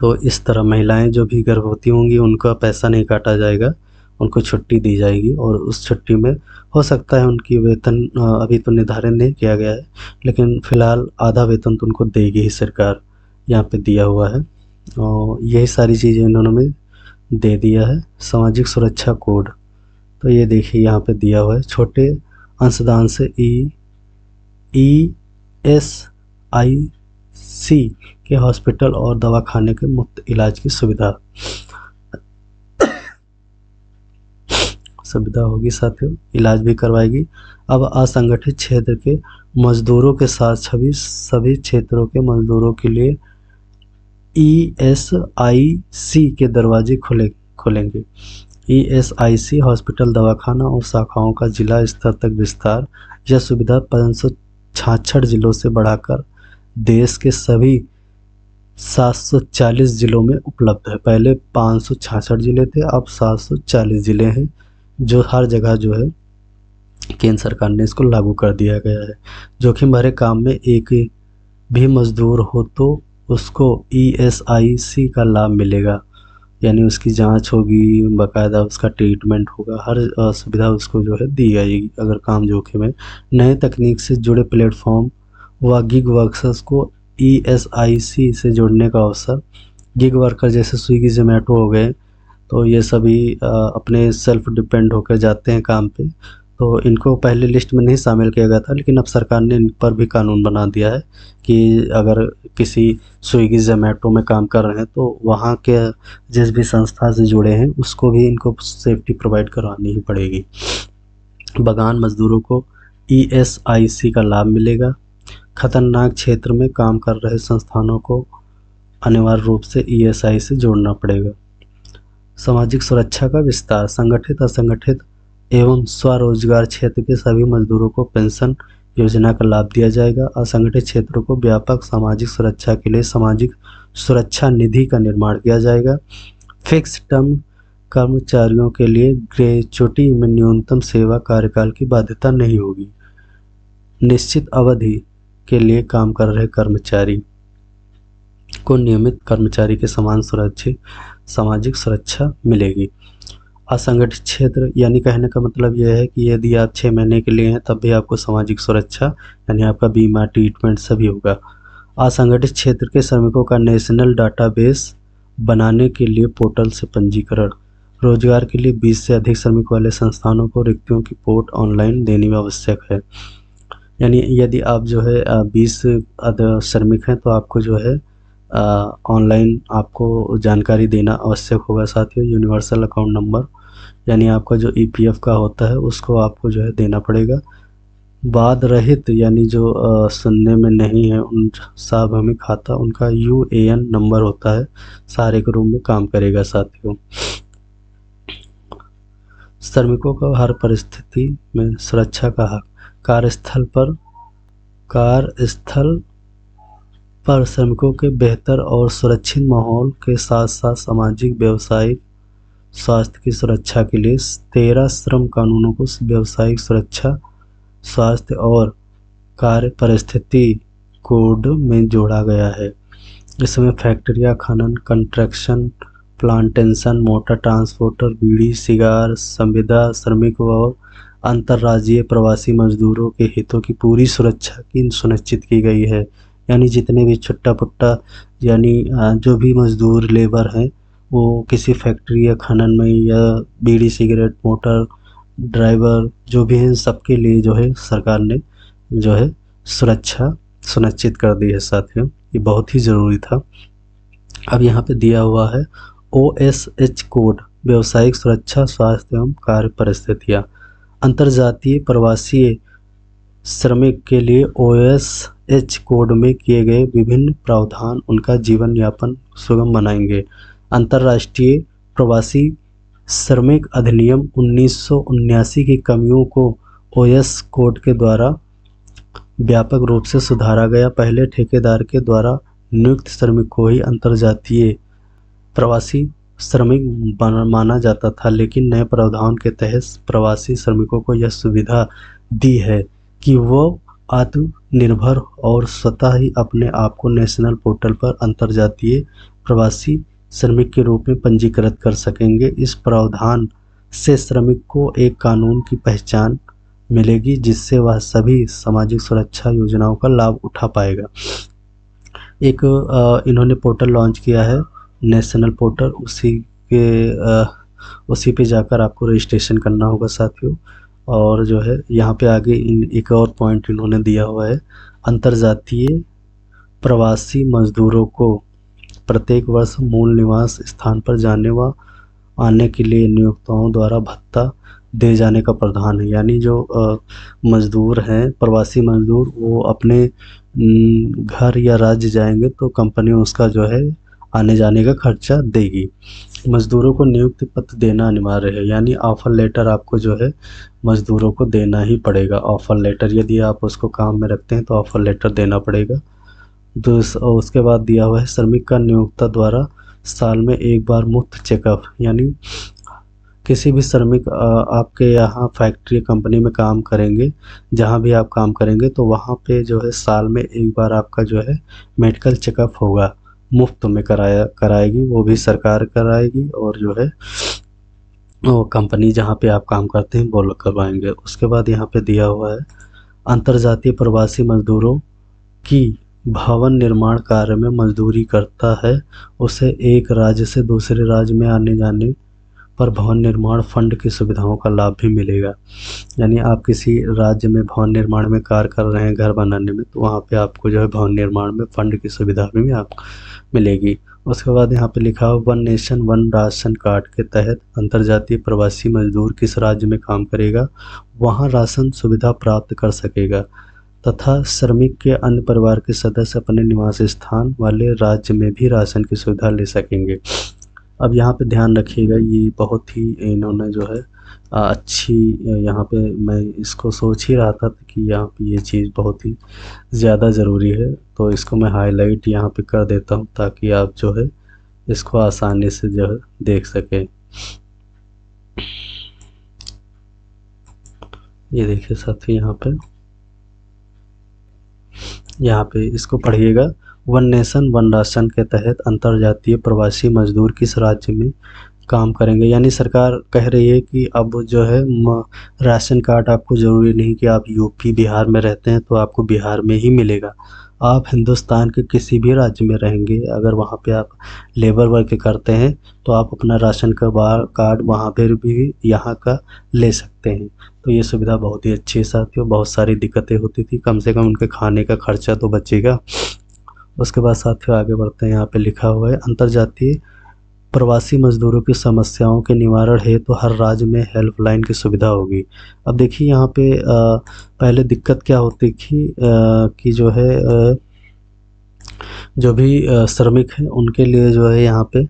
तो इस तरह महिलाएं जो भी गर्भवती होंगी उनका पैसा नहीं काटा जाएगा, उनको छुट्टी दी जाएगी। और उस छुट्टी में हो सकता है उनकी वेतन, अभी तो निर्धारण नहीं किया गया है, लेकिन फ़िलहाल आधा वेतन तो उनको देगी ही सरकार, यहाँ पे दिया हुआ है। और यही सारी चीज़ें इन्होंने में दे दिया है। सामाजिक सुरक्षा कोड, तो ये देखिए यहाँ पे दिया हुआ है, छोटे अंशदान से ESIC के हॉस्पिटल और दवाखाने के मुफ्त इलाज की सुविधा होगी साथियों, इलाज भी करवाएगी। अब असंगठित क्षेत्र के मजदूरों के साथ सभी क्षेत्रों के मजदूरों के लिए ESIC के दरवाजे खुलेंगे। ESIC हॉस्पिटल, दवाखाना और शाखाओं का जिला स्तर तक विस्तार। यह सुविधा 566 जिलों से बढ़ाकर देश के सभी 740 जिलों में उपलब्ध है। पहले 566 जिले थे, अब 740 जिले हैं, जो हर जगह जो है केंद्र सरकार ने इसको लागू कर दिया गया है। जोखिम भरे काम में एक भी मजदूर हो तो उसको ESIC का लाभ मिलेगा। यानी उसकी जांच होगी, बाकायदा उसका ट्रीटमेंट होगा, हर सुविधा उसको जो है दी जाएगी अगर काम जोखिम है। नए तकनीक से जुड़े प्लेटफॉर्म व गिग वर्कर्स को ESIC से जोड़ने का अवसर। गिग वर्कर जैसे स्विगी, जोमेटो हो गए, तो ये सभी अपने सेल्फ डिपेंड होकर जाते हैं काम पे, तो इनको पहले लिस्ट में नहीं शामिल किया गया था, लेकिन अब सरकार ने इन पर भी कानून बना दिया है कि अगर किसी स्विगी ज़ोमैटो में काम कर रहे हैं तो वहाँ के जिस भी संस्था से जुड़े हैं उसको भी इनको सेफ्टी प्रोवाइड करवानी ही पड़ेगी। बागान मजदूरों को ESIC का लाभ मिलेगा। खतरनाक क्षेत्र में काम कर रहे संस्थानों को अनिवार्य रूप से ESI से जोड़ना पड़ेगा। सामाजिक सुरक्षा का विस्तार। संगठित, असंगठित एवं स्वरोजगार क्षेत्र के सभी मजदूरों को पेंशन योजना का लाभ दिया जाएगा। असंगठित क्षेत्रों को व्यापक सामाजिक सुरक्षा के लिए सामाजिक सुरक्षा निधि का निर्माण किया जाएगा। फिक्स टर्म कर्मचारियों के लिए ग्रेच्युटी में न्यूनतम सेवा कार्यकाल की बाध्यता नहीं होगी। निश्चित अवधि के लिए काम कर रहे कर्मचारी को नियमित कर्मचारी के समान सुरक्षित सामाजिक सुरक्षा मिलेगी। असंगठित क्षेत्र यानी कहने का मतलब यह है कि यदि आप 6 महीने के लिए हैं तब भी आपको सामाजिक सुरक्षा यानी आपका बीमा, ट्रीटमेंट सभी होगा। असंगठित क्षेत्र के श्रमिकों का नेशनल डाटाबेस बनाने के लिए पोर्टल से पंजीकरण। रोजगार के लिए 20 से अधिक श्रमिक वाले संस्थानों को रिक्तियों की पोर्ट ऑनलाइन देनी आवश्यक है। यानी यदि आप जो है 20 श्रमिक हैं तो आपको जो है ऑनलाइन आपको जानकारी देना आवश्यक होगा। साथ ही यूनिवर्सल अकाउंट नंबर यानी आपका जो EPF का होता है उसको आपको जो है देना पड़ेगा। बाद रहित यानी जो सुनने में नहीं है उन सार्वभौमिक खाता उनका UAN नंबर होता है, सारे के रूम में काम करेगा। साथियों, श्रमिकों को हर परिस्थिति में सुरक्षा का हक। कार्यस्थल पर श्रमिकों के बेहतर और सुरक्षित माहौल के साथ साथ सामाजिक, व्यावसायिक स्वास्थ्य की सुरक्षा के लिए 13 श्रम कानूनों को व्यावसायिक सुरक्षा, स्वास्थ्य और कार्य परिस्थिति कोड में जोड़ा गया है। इसमें फैक्ट्रियां, खनन, कंस्ट्रक्शन, प्लांटेशन, मोटर ट्रांसपोर्टर, बीड़ी, सिगार, संविदा श्रमिक और अंतर्राज्यीय प्रवासी मजदूरों के हितों की पूरी सुरक्षा की सुनिश्चित की गई है। यानी जितने भी छुट्टा पुट्टा यानी जो भी मजदूर लेबर हैं वो किसी फैक्ट्री या खनन में या बीड़ी, सिगरेट, मोटर ड्राइवर जो भी हैं सबके लिए जो है सरकार ने जो है सुरक्षा सुनिश्चित कर दी है। साथियों, ये बहुत ही ज़रूरी था। अब यहाँ पे दिया हुआ है OSH कोड, व्यावसायिक सुरक्षा, स्वास्थ्य एवं कार्य परिस्थितियाँ। अंतर्जातीय प्रवासी श्रमिक के लिए OSH कोड में किए गए विभिन्न प्रावधान उनका जीवन यापन सुगम बनाएंगे। अंतर्राष्ट्रीय प्रवासी श्रमिक अधिनियम 1979 की कमियों को OSH कोड के द्वारा व्यापक रूप से सुधारा गया। पहले ठेकेदार के द्वारा नियुक्त श्रमिक को ही अंतर्जातीय प्रवासी श्रमिक माना जाता था, लेकिन नए प्रावधान के तहत प्रवासी श्रमिकों को यह सुविधा दी है कि वो आत्मनिर्भर और स्वतः ही अपने आप को नेशनल पोर्टल पर अंतर्जातीय प्रवासी श्रमिक के रूप में पंजीकृत कर सकेंगे। इस प्रावधान से श्रमिक को एक कानून की पहचान मिलेगी जिससे वह सभी सामाजिक सुरक्षा योजनाओं का लाभ उठा पाएगा। एक इन्होंने पोर्टल लॉन्च किया है, नेशनल पोर्टल, उसी पे जाकर आपको रजिस्ट्रेशन करना होगा साथियों। और जो है यहाँ पे आगे एक और पॉइंट इन्होंने दिया हुआ है, अंतर्जातीय प्रवासी मजदूरों को प्रत्येक वर्ष मूल निवास स्थान पर जाने व आने के लिए नियोक्ताओं द्वारा भत्ता दे जाने का प्रावधान है। यानी जो मजदूर हैं, प्रवासी मजदूर, वो अपने घर या राज्य जाएंगे तो कंपनी उसका जो है आने जाने का खर्चा देगी। मजदूरों को नियुक्ति पत्र देना अनिवार्य है, यानी ऑफर लेटर आपको जो है मजदूरों को देना ही पड़ेगा। ऑफर लेटर, यदि आप उसको काम में रखते हैं तो ऑफर लेटर देना पड़ेगा। उसके बाद दिया हुआ है श्रमिक का नियोक्ता द्वारा साल में एक बार मुफ्त चेकअप। यानी किसी भी श्रमिक आपके यहाँ फैक्ट्री कंपनी में काम करेंगे, जहाँ भी आप काम करेंगे तो वहाँ पे जो है साल में एक बार आपका जो है मेडिकल चेकअप होगा, मुफ्त में कराएगी, वो भी सरकार कराएगी और जो है वो कंपनी जहाँ पे आप काम करते हैं वो लोग करवाएंगे। उसके बाद यहाँ पे दिया हुआ है अंतर्जातीय प्रवासी मजदूरों की भवन निर्माण कार्य में मजदूरी करता है, उसे एक राज्य से दूसरे राज्य में आने जाने पर भवन निर्माण फंड की सुविधाओं का लाभ भी मिलेगा। यानी आप किसी राज्य में भवन निर्माण में कार्य कर रहे हैं, घर बनाने में, तो वहाँ पे आपको जो है भवन निर्माण में फंड की सुविधा भी आप मिलेगी। उसके बाद यहाँ पे लिखा हो one nation one ration card के तहत अंतर्जातीय प्रवासी मजदूर किस राज्य में काम करेगा वहाँ राशन सुविधा प्राप्त कर सकेगा तथा श्रमिक के अन्य परिवार के सदस्य अपने निवास स्थान वाले राज्य में भी राशन की सुविधा ले सकेंगे। अब यहाँ पे ध्यान रखिएगा, ये बहुत ही इन्होंने जो है अच्छी, यहाँ पे मैं इसको सोच ही रहा था कि यहाँ पे ये चीज़ बहुत ही ज़्यादा ज़रूरी है, तो इसको मैं हाईलाइट यहाँ पे कर देता हूँ ताकि आप जो है इसको आसानी से जो है देख सकें। ये देखिए साथी, यहाँ पे इसको पढ़िएगा। वन नेशन वन राशन के तहत अंतर्जातीय प्रवासी मजदूर किस राज्य में काम करेंगे। यानी सरकार कह रही है कि अब जो है राशन कार्ड आपको ज़रूरी नहीं कि आप यूपी बिहार में रहते हैं तो आपको बिहार में ही मिलेगा। आप हिंदुस्तान के किसी भी राज्य में रहेंगे, अगर वहाँ पे आप लेबर वर्क करते हैं तो आप अपना राशन का कार्ड वहाँ पर भी यहाँ का ले सकते हैं। तो ये सुविधा बहुत ही अच्छी है साथियों। बहुत सारी दिक्कतें होती थी, कम से कम उनके खाने का खर्चा तो बचेगा। उसके बाद साथियों आगे बढ़ते हैं। यहाँ पे लिखा हुआ है अंतर्जातीय प्रवासी मजदूरों की समस्याओं के निवारण हेतु तो हर राज्य में हेल्पलाइन की सुविधा होगी। अब देखिए यहाँ पे पहले दिक्कत क्या होती थी कि जो है जो भी श्रमिक हैं उनके लिए जो है यहाँ पे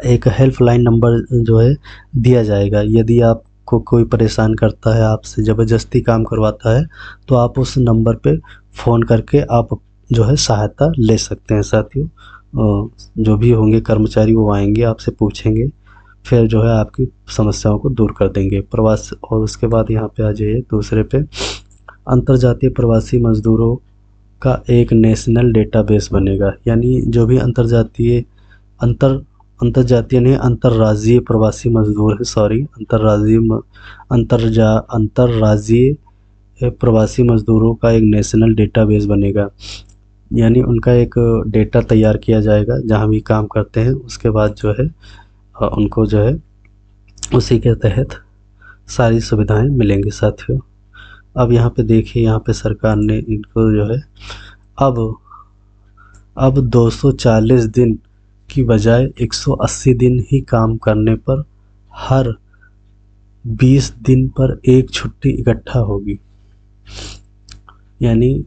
एक हेल्पलाइन नंबर जो है दिया जाएगा। यदि आपको कोई परेशान करता है, आपसे ज़बरदस्ती काम करवाता है, तो आप उस नंबर पे फ़ोन करके आप जो है सहायता ले सकते हैं साथियों। जो भी होंगे कर्मचारी वो आएंगे, आपसे पूछेंगे, फिर जो है आपकी समस्याओं को दूर कर देंगे। प्रवास और उसके बाद यहाँ पे आ जाइए दूसरे पे, अंतर्जातीय प्रवासी मजदूरों का एक नेशनल डेटाबेस बनेगा। यानी जो भी अंतर्जातीय नहीं, अंतर्राज्यीय प्रवासी मजदूर है, सॉरी, अंतर्राज्यीय प्रवासी मजदूरों का एक नेशनल डेटाबेस बनेगा। यानी उनका एक डेटा तैयार किया जाएगा जहाँ भी काम करते हैं, उसके बाद जो है उनको जो है उसी के तहत सारी सुविधाएं मिलेंगी साथियों। अब यहाँ पे देखिए, यहाँ पे सरकार ने इनको जो है अब 240 दिन की बजाय 180 दिन ही काम करने पर हर 20 दिन पर एक छुट्टी इकट्ठा होगी। यानी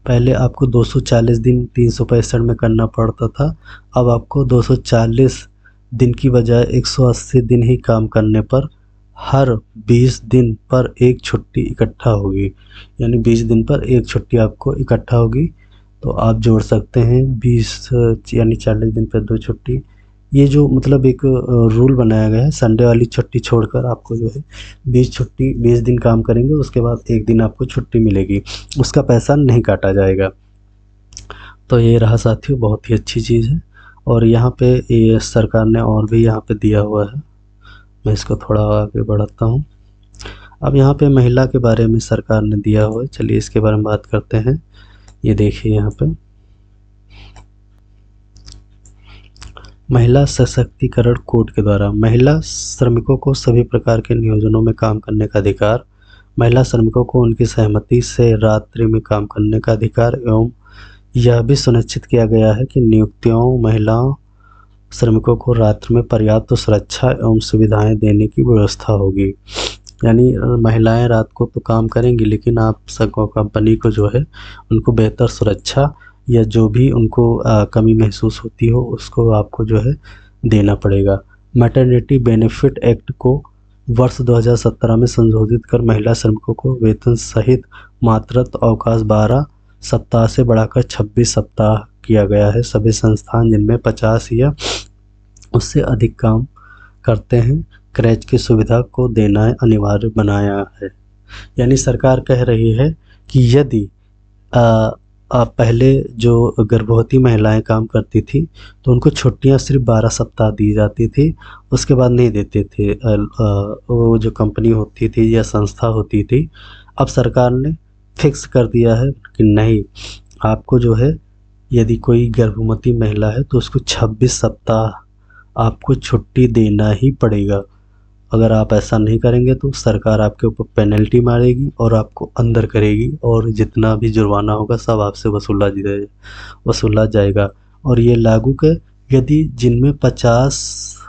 पहले आपको 240 दिन 365 में करना पड़ता था, अब आपको 240 दिन की बजाय 180 दिन ही काम करने पर हर 20 दिन पर एक छुट्टी इकट्ठा होगी। यानी 20 दिन पर एक छुट्टी आपको इकट्ठा होगी। तो आप जोड़ सकते हैं 20 यानी 40 दिन पर 2 छुट्टी। ये जो मतलब एक रूल बनाया गया है, संडे वाली छुट्टी छोड़कर आपको जो है 20 दिन काम करेंगे, उसके बाद एक दिन आपको छुट्टी मिलेगी, उसका पैसा नहीं काटा जाएगा। तो ये रहा साथियों, बहुत ही अच्छी चीज़ है। और यहाँ पे ये सरकार ने और भी यहाँ पे दिया हुआ है, मैं इसको थोड़ा आगे बढ़ाता हूँ। अब यहाँ पे महिला के बारे में सरकार ने दिया हुआ है, चलिए इसके बारे में बात करते हैं। ये देखिए यहाँ पे महिला सशक्तिकरण कोड के द्वारा महिला श्रमिकों को सभी प्रकार के नियोजनों में काम करने का अधिकार, महिला श्रमिकों को उनकी सहमति से रात्रि में काम करने का अधिकार एवं यह भी सुनिश्चित किया गया है कि नियुक्तियों महिलाओं श्रमिकों को रात्रि में पर्याप्त सुरक्षा एवं सुविधाएं देने की व्यवस्था होगी। यानी महिलाएं रात को तो काम करेंगी, लेकिन आप सबको कंपनी को जो है उनको बेहतर सुरक्षा या जो भी उनको कमी महसूस होती हो उसको आपको जो है देना पड़ेगा। मैटरनिटी बेनिफिट एक्ट को वर्ष 2017 में संशोधित कर महिला श्रमिकों को वेतन सहित मातृत्व अवकाश 12 सप्ताह से बढ़ाकर 26 सप्ताह किया गया है। सभी संस्थान जिनमें 50 या उससे अधिक काम करते हैं क्रैच की सुविधा को देना अनिवार्य बनाया है। यानी सरकार कह रही है कि यदि पहले जो गर्भवती महिलाएं काम करती थी तो उनको छुट्टियां सिर्फ 12 सप्ताह दी जाती थी, उसके बाद नहीं देते थे वो जो कंपनी होती थी या संस्था होती थी। अब सरकार ने फिक्स कर दिया है कि नहीं, आपको जो है यदि कोई गर्भवती महिला है तो उसको 26 सप्ताह आपको छुट्टी देना ही पड़ेगा। अगर आप ऐसा नहीं करेंगे तो सरकार आपके ऊपर पेनल्टी मारेगी और आपको अंदर करेगी, और जितना भी जुर्माना होगा सब आपसे वसूला जाएगा। और ये लागू कर, यदि जिनमें 50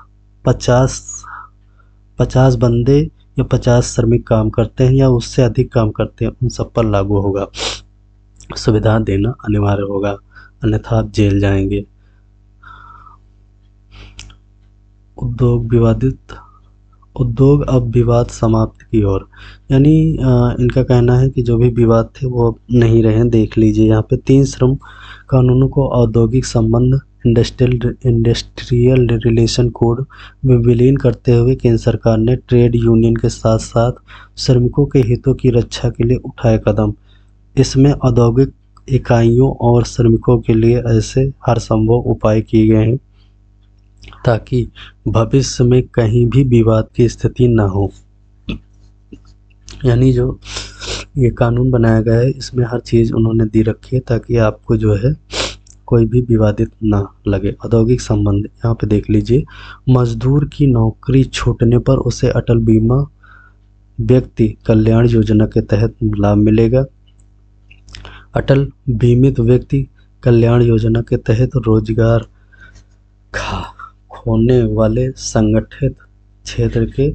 बंदे या 50 श्रमिक काम करते हैं या उससे अधिक काम करते हैं, उन सब पर लागू होगा। सुविधा देना अनिवार्य होगा, अन्यथा आप जेल जाएंगे। उद्योग अब विवाद समाप्ति की ओर, यानी इनका कहना है कि जो भी विवाद थे वो अब नहीं रहे। देख लीजिए यहाँ पे 3 श्रम कानूनों को औद्योगिक संबंध इंडस्ट्रियल रिलेशन कोड में विलीन करते हुए केंद्र सरकार ने ट्रेड यूनियन के साथ साथ श्रमिकों के हितों की रक्षा के लिए उठाए कदम। इसमें औद्योगिक इकाइयों और श्रमिकों के लिए ऐसे हर संभव उपाय किए गए हैं ताकि भविष्य में कहीं भी विवाद की स्थिति न हो। यानी जो ये कानून बनाया गया है इसमें हर चीज़ उन्होंने दी रखी है ताकि आपको जो है कोई भी विवादित ना लगे। औद्योगिक संबंध, यहाँ पे देख लीजिए, मजदूर की नौकरी छूटने पर उसे अटल बीमा व्यक्ति कल्याण योजना के तहत लाभ मिलेगा। अटल बीमित व्यक्ति कल्याण योजना के तहत रोजगार खोने वाले संगठित क्षेत्र के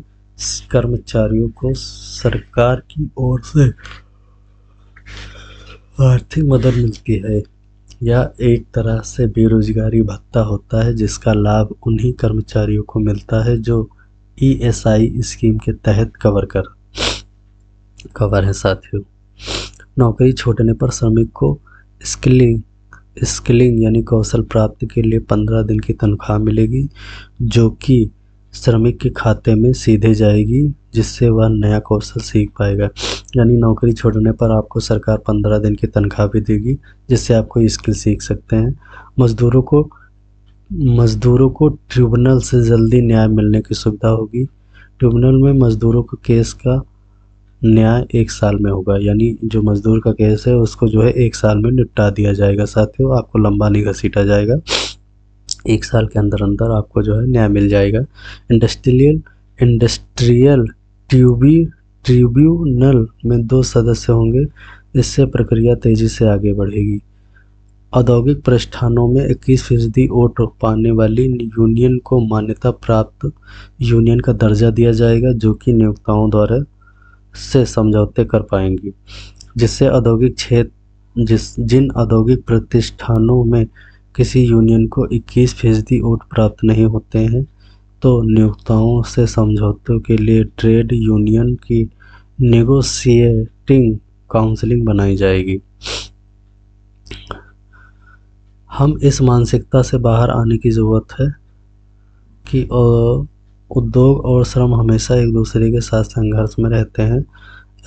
कर्मचारियों को सरकार की ओर से आर्थिक मदद मिलती है। यह एक तरह से बेरोजगारी भत्ता होता है जिसका लाभ उन्हीं कर्मचारियों को मिलता है जो ESI स्कीम के तहत कवर है। साथियों, नौकरी छोड़ने पर श्रमिक को स्किलिंग यानी कौशल प्राप्ति के लिए 15 दिन की तनख्वाह मिलेगी, जो कि श्रमिक के खाते में सीधे जाएगी, जिससे वह नया कौशल सीख पाएगा। यानी नौकरी छोड़ने पर आपको सरकार 15 दिन की तनख्वाह भी देगी, जिससे आप कोई स्किल सीख सकते हैं। मजदूरों को ट्रिब्यूनल से जल्दी न्याय मिलने की सुविधा होगी। ट्रिब्यूनल में मजदूरों के केस का न्याय 1 साल में होगा, यानी जो मजदूर का केस है उसको जो है 1 साल में निपटा दिया जाएगा। साथियों, आपको लंबा नहीं घसीटा जाएगा, 1 साल के अंदर अंदर आपको जो है न्याय मिल जाएगा। इंडस्ट्रियल ट्रिब्यूनल में 2 सदस्य होंगे, इससे प्रक्रिया तेजी से आगे बढ़ेगी। औद्योगिक प्रतिष्ठानों में 21% वोट पाने वाली यूनियन को मान्यता प्राप्त यूनियन का दर्जा दिया जाएगा, जो कि नियोक्ताओं द्वारा से समझौते कर पाएंगी, जिससे जिन औद्योगिक प्रतिष्ठानों में किसी यूनियन को 21% वोट प्राप्त नहीं होते हैं तो नियोक्ताओं से समझौतों के लिए ट्रेड यूनियन की नेगोशिएटिंग काउंसिलिंग बनाई जाएगी। हम इस मानसिकता से बाहर आने की ज़रूरत है कि उद्योग और श्रम हमेशा एक दूसरे के साथ संघर्ष में रहते हैं।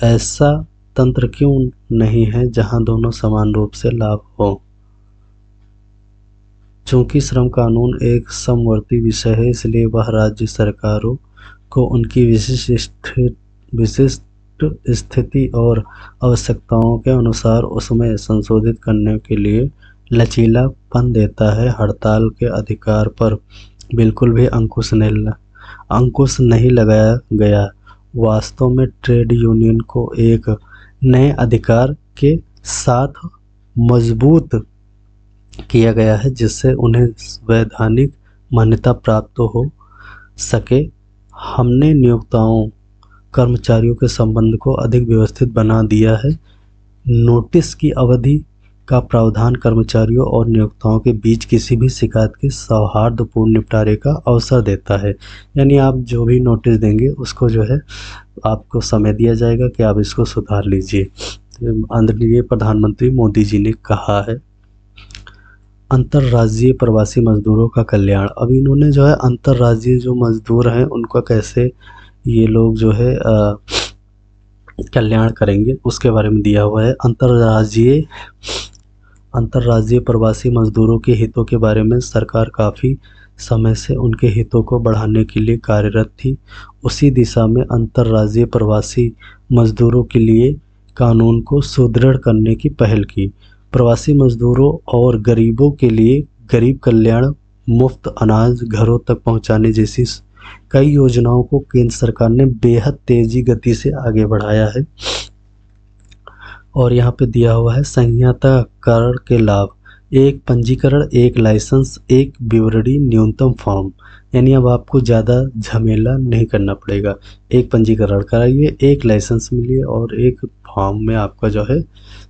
ऐसा तंत्र क्यों नहीं है जहां दोनों समान रूप से लाभ हो। चूंकि श्रम कानून एक समवर्ती विषय है, इसलिए वह राज्य सरकारों को उनकी विशिष्ट स्थिति और आवश्यकताओं के अनुसार उसमें संशोधित करने के लिए लचीलापन देता है। हड़ताल के अधिकार पर बिल्कुल भी अंकुश नहीं लगाया गया। वास्तव में ट्रेड यूनियन को एक नए अधिकार के साथ मजबूत किया गया है, जिससे उन्हें वैधानिक मान्यता प्राप्त हो सके। हमने नियोक्ताओं कर्मचारियों के संबंध को अधिक व्यवस्थित बना दिया है। नोटिस की अवधि का प्रावधान कर्मचारियों और नियोक्ताओं के बीच किसी भी शिकायत के सौहार्दपूर्ण निपटारे का अवसर देता है। यानी आप जो भी नोटिस देंगे उसको जो है आपको समय दिया जाएगा कि आप इसको सुधार लीजिए। आदरणीय प्रधानमंत्री मोदी जी ने कहा है। अंतर्राज्यीय प्रवासी मजदूरों का कल्याण। अब इन्होंने जो है अंतर्राज्यीय जो मजदूर हैं उनका कैसे ये लोग जो है कल्याण करेंगे उसके बारे में दिया हुआ है। अंतर्राज्यीय प्रवासी मजदूरों के हितों के बारे में सरकार काफ़ी समय से उनके हितों को बढ़ाने के लिए कार्यरत थी। उसी दिशा में अंतर्राज्यीय प्रवासी मजदूरों के लिए कानून को सुदृढ़ करने की पहल की। प्रवासी मजदूरों और गरीबों के लिए गरीब कल्याण, मुफ्त अनाज घरों तक पहुंचाने जैसी कई योजनाओं को केंद्र सरकार ने बेहद तेजी गति से आगे बढ़ाया है। और यहाँ पे दिया हुआ है संहिता कर के लाभ, एक पंजीकरण, एक लाइसेंस, एक विवरणी, न्यूनतम फॉर्म। यानी अब आपको ज़्यादा झमेला नहीं करना पड़ेगा। एक पंजीकरण कराइए, एक लाइसेंस मिलिए और एक फॉर्म में आपका जो है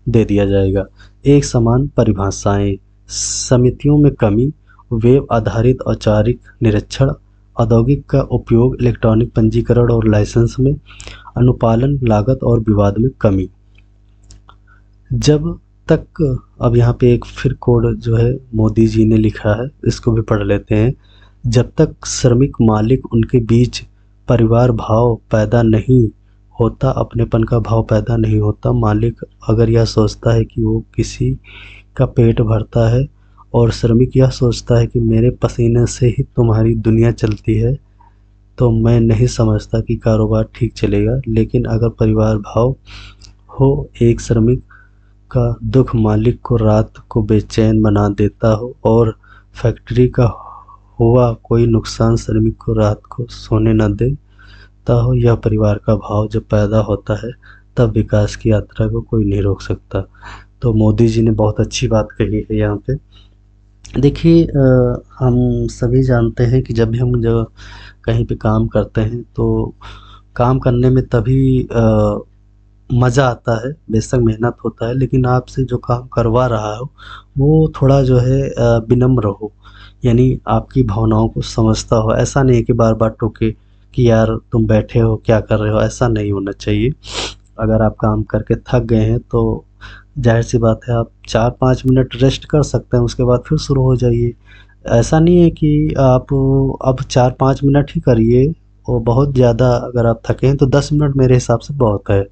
दे दिया जाएगा। एक समान परिभाषाएं, समितियों में कमी, वेब आधारित औपचारिक निरीक्षण, औद्योगिक का उपयोग, इलेक्ट्रॉनिक पंजीकरण और लाइसेंस में अनुपालन, लागत और विवाद में कमी। जब तक, अब यहाँ पे एक फिर कोड जो है मोदी जी ने लिखा है, इसको भी पढ़ लेते हैं। जब तक श्रमिक मालिक उनके बीच परिवार भाव पैदा नहीं होता, अपनेपन का भाव पैदा नहीं होता, मालिक अगर यह सोचता है कि वो किसी का पेट भरता है और श्रमिक यह सोचता है कि मेरे पसीने से ही तुम्हारी दुनिया चलती है, तो मैं नहीं समझता कि कारोबार ठीक चलेगा। लेकिन अगर परिवार भाव हो, एक श्रमिक का दुख मालिक को रात को बेचैन बना देता हो और फैक्ट्री का हुआ कोई नुकसान श्रमिक को रात को सोने न देता हो, यह परिवार का भाव जब पैदा होता है तब विकास की यात्रा को कोई नहीं रोक सकता। तो मोदी जी ने बहुत अच्छी बात कही है यहाँ पे। देखिए, हम सभी जानते हैं कि जब भी हम जो कहीं पे काम करते हैं तो काम करने में तभी मज़ा आता है, बेशक मेहनत होता है, लेकिन आपसे जो काम करवा रहा हो वो थोड़ा जो है विनम्र हो, यानी आपकी भावनाओं को समझता हो। ऐसा नहीं है कि बार बार टोके कि यार तुम बैठे हो क्या कर रहे हो, ऐसा नहीं होना चाहिए। अगर आप काम करके थक गए हैं तो जाहिर सी बात है आप 4-5 मिनट रेस्ट कर सकते हैं, उसके बाद फिर शुरू हो जाइए। ऐसा नहीं है कि आप अब 4-5 मिनट ही करिए, और बहुत ज़्यादा अगर आप थके हैं तो 10 मिनट मेरे हिसाब से बहुत है।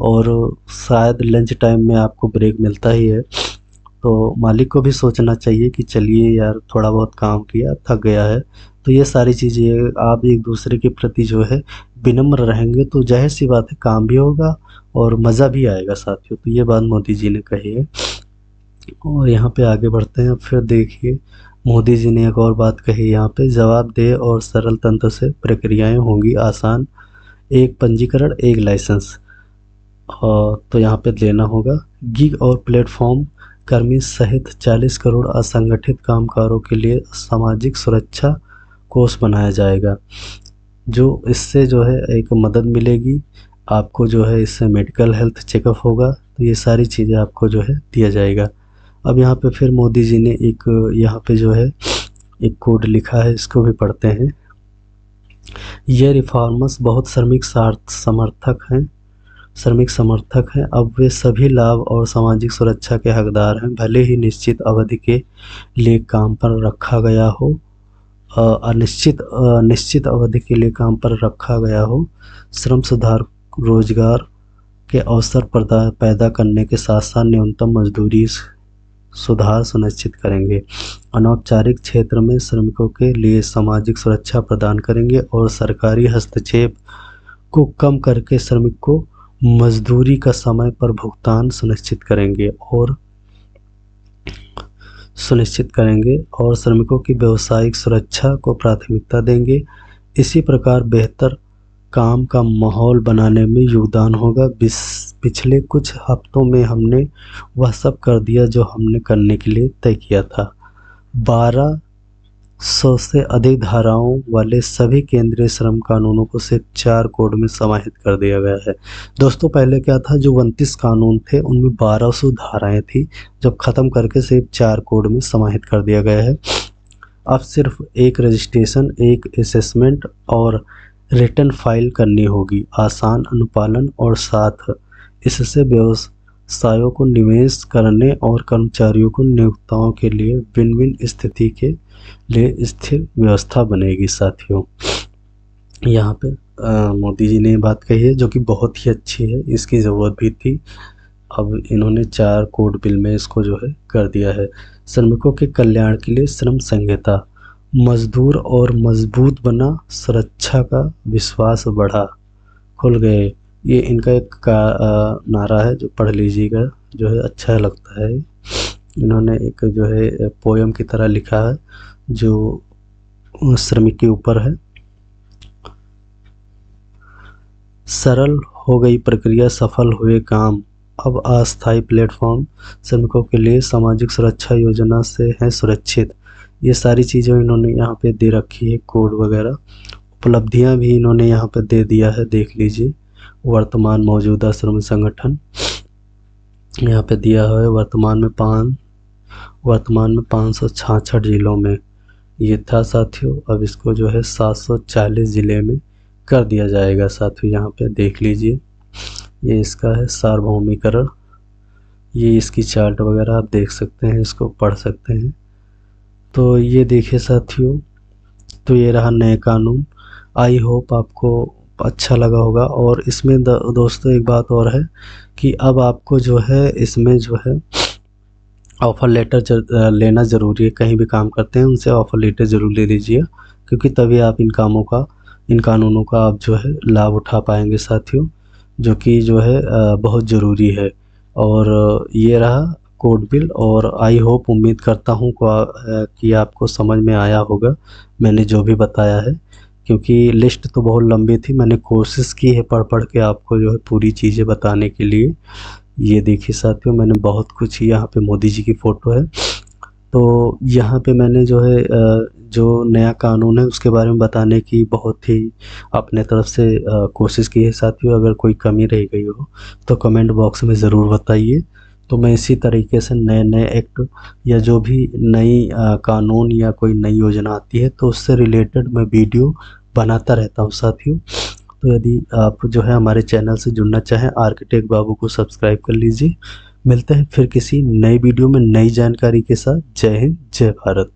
और शायद लंच टाइम में आपको ब्रेक मिलता ही है, तो मालिक को भी सोचना चाहिए कि चलिए यार थोड़ा बहुत काम किया, थक गया है। तो ये सारी चीज़ें आप एक दूसरे के प्रति जो है विनम्र रहेंगे तो जाहिर सी बात है काम भी होगा और मज़ा भी आएगा साथियों। तो ये बात मोदी जी ने कही है। और यहाँ पे आगे बढ़ते हैं। फिर देखिए मोदी जी ने एक और बात कही यहाँ पे, जवाबदेह और सरल तंत्र से प्रक्रियाएं होंगी आसान, एक पंजीकरण, एक लाइसेंस। तो यहाँ पे लेना होगा। गिग और प्लेटफॉर्म कर्मी सहित 40 करोड़ असंगठित कामगारों के लिए सामाजिक सुरक्षा कोष बनाया जाएगा, जो इससे जो है एक मदद मिलेगी आपको, जो है इससे मेडिकल हेल्थ चेकअप होगा, तो ये सारी चीज़ें आपको जो है दिया जाएगा। अब यहाँ पे फिर मोदी जी ने एक यहाँ पे जो है एक कोड लिखा है, इसको भी पढ़ते हैं। ये रिफॉर्मर्स बहुत श्रमिक समर्थक हैं। अब वे सभी लाभ और सामाजिक सुरक्षा के हकदार हैं, भले ही निश्चित अवधि के लिए काम पर रखा गया हो, निश्चित अवधि के लिए काम पर रखा गया हो। श्रम सुधार रोजगार के अवसर पैदा करने के साथ साथ न्यूनतम मजदूरी सुधार सुनिश्चित करेंगे, अनौपचारिक क्षेत्र में श्रमिकों के लिए सामाजिक सुरक्षा प्रदान करेंगे और सरकारी हस्तक्षेप को कम करके श्रमिक को मजदूरी का समय पर भुगतान सुनिश्चित करेंगे और श्रमिकों की व्यावसायिक सुरक्षा को प्राथमिकता देंगे। इसी प्रकार बेहतर काम का माहौल बनाने में योगदान होगा। पिछले कुछ हफ्तों में हमने वह सब कर दिया जो हमने करने के लिए तय किया था। 1200 से अधिक धाराओं वाले सभी केंद्रीय श्रम कानूनों को सिर्फ 4 कोड में समाहित कर दिया गया है। दोस्तों पहले क्या था, जो 29 कानून थे उनमें 1200 धाराएं थी, जब ख़त्म करके सिर्फ 4 कोड में समाहित कर दिया गया है। अब सिर्फ एक रजिस्ट्रेशन, एक असेसमेंट और रिटर्न फाइल करनी होगी, आसान अनुपालन और साथ इससे व्यवसायों को निवेश करने और कर्मचारियों को नियोक्ताओं के लिए विन विन स्थिति के लिए स्थिर व्यवस्था बनेगी। साथियों यहाँ पे मोदी जी ने बात कही है जो कि बहुत ही अच्छी है, इसकी ज़रूरत भी थी। अब इन्होंने 4 कोड बिल में इसको जो है कर दिया है। श्रमिकों के कल्याण के लिए श्रम संहिता, मजदूर और मजबूत बना, सुरक्षा का विश्वास बढ़ा, खुल गए। ये इनका एक नारा है जो पढ़ लीजिएगा, जो है अच्छा लगता है। इन्होंने एक जो है पोयम की तरह लिखा है जो श्रमिक के ऊपर है। सरल हो गई प्रक्रिया, सफल हुए काम, अब अस्थायी प्लेटफॉर्म श्रमिकों के लिए सामाजिक सुरक्षा योजना से है सुरक्षित। ये सारी चीज़ें इन्होंने यहाँ पे दे रखी है, कोड वगैरह। उपलब्धियाँ भी इन्होंने यहाँ पे दे दिया है, देख लीजिए। वर्तमान मौजूदा श्रम संगठन यहाँ पे दिया है। वर्तमान में 566 जिलों में ये था साथियों। अब इसको जो है 740 ज़िले में कर दिया जाएगा साथियों। यहाँ पे देख लीजिए, ये इसका है सार्वभौमिकरण। ये इसकी चार्ट वगैरह आप देख सकते हैं, इसको पढ़ सकते हैं। तो ये देखिए साथियों, तो ये रहा नए कानून। आई होप आपको अच्छा लगा होगा। और इसमें दोस्तों एक बात और है कि अब आपको जो है इसमें जो है ऑफ़र लेटर लेना ज़रूरी है। कहीं भी काम करते हैं उनसे ऑफ़र लेटर ज़रूर ले लीजिए, क्योंकि तभी आप इन कानूनों का आप जो है लाभ उठा पाएंगे साथियों, जो कि जो है बहुत ज़रूरी है। और ये रहा कोड बिल। और आई होप, उम्मीद करता हूँ कि आपको समझ में आया होगा मैंने जो भी बताया है, क्योंकि लिस्ट तो बहुत लंबी थी। मैंने कोशिश की है पढ़ के आपको जो है पूरी चीज़ें बताने के लिए। ये देखिए साथियों, मैंने बहुत कुछ, यहाँ पे मोदी जी की फ़ोटो है। तो यहाँ पे मैंने जो है जो नया कानून है उसके बारे में बताने की बहुत ही अपने तरफ से कोशिश की है साथियों। अगर कोई कमी रह गई हो तो कमेंट बॉक्स में ज़रूर बताइए। तो मैं इसी तरीके से नए एक्ट या जो भी नई कानून या कोई नई योजना आती है तो उससे रिलेटेड मैं वीडियो बनाता रहता हूँ साथियों। तो यदि आप जो है हमारे चैनल से जुड़ना चाहें, आर्किटेक्ट बाबू को सब्सक्राइब कर लीजिए। मिलते हैं फिर किसी नई वीडियो में नई जानकारी के साथ। जय हिंद, जय भारत।